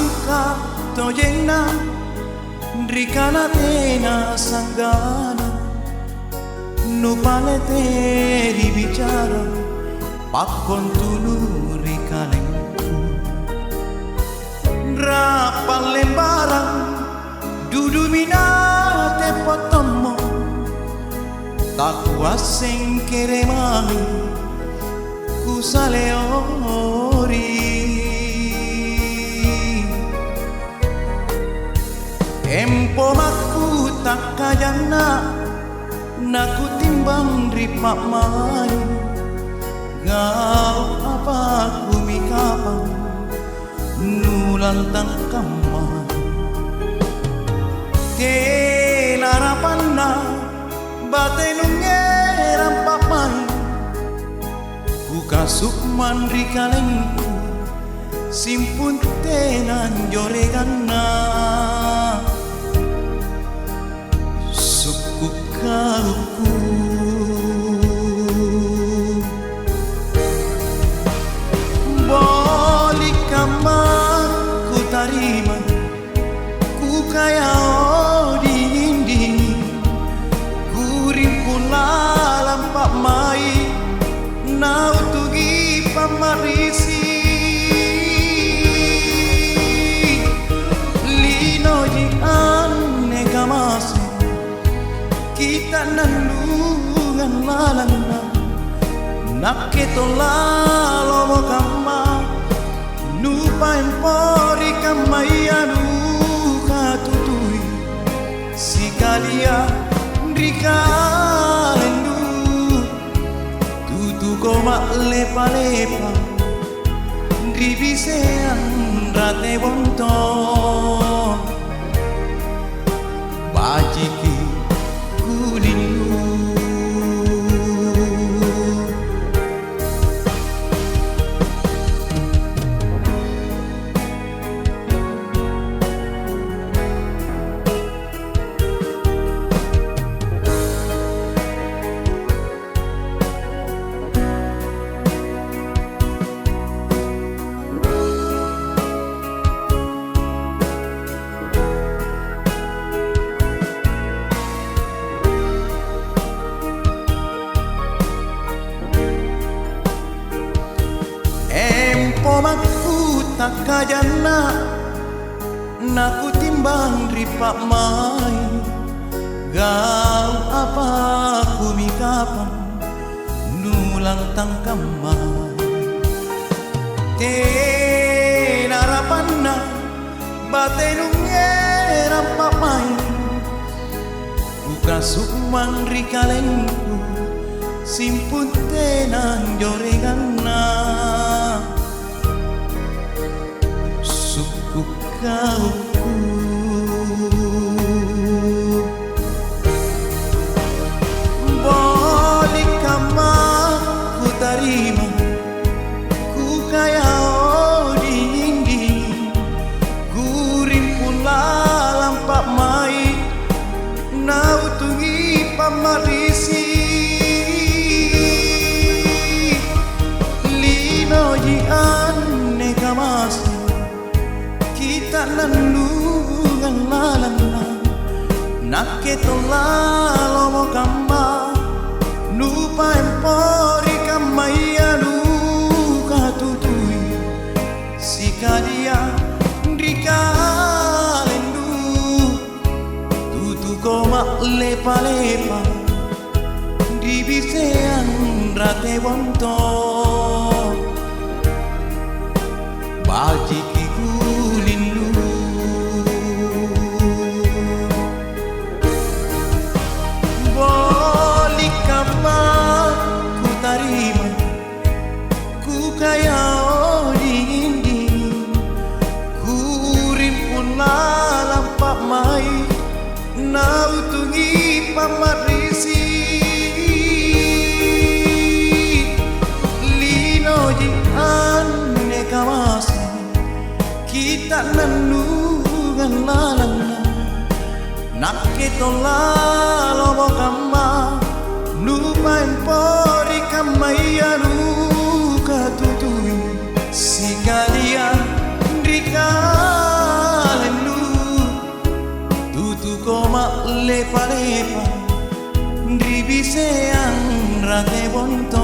Angka toyenna rikana tena sanggana nu palete di bicara pakon tulu rikalengku rapal lembaran dudu minate potomo tak kuaseng kere mami ku saleori empo maku tak kayana naku timbang ripak mai gau apa ku mikapang nulantang kamar ke larapanna bate nungeram papai ku kasukman rikalengku simpun tenan joregana suku kauku boleh kamar ku tarima ku kaya dingin kuring pula lampak mai nau tugi pamarisi lino di ane kamasi kita nandungan lalana naketo lalo mo kama nupa empori kamayanu katutui sikalia rikalendu tutu koma lepa-lepa ribisean rate bonton bajiki kulindu Pomaku tak kajana naku timbang ripak mai gau apa ku mikapan nulang tangkamai te narapanna bate nungeram papai ku kasukman rikalengku simpun tenan joregana suku kauku boleh kamar ku tarima ku kaya dingin guring pula lampak mai nau tungi pamarisi lino ji ane kamasi kita nandungan lalana naketo lalo mo kama nupa empori kamayanu katutui sikalia rikalendu tutu koma lepa-lepa dibisean rate bonton bajiki kulindu boleh kamar ku tarima ku kaya dingin kuring pun lampak mai nau tungi pamarisi lino ji ane kamasi kita nandungan lalana naketo lalo mo kama nupa empori kamayanu katutui sikalia rika lepa-lepa Ribisean rate bonto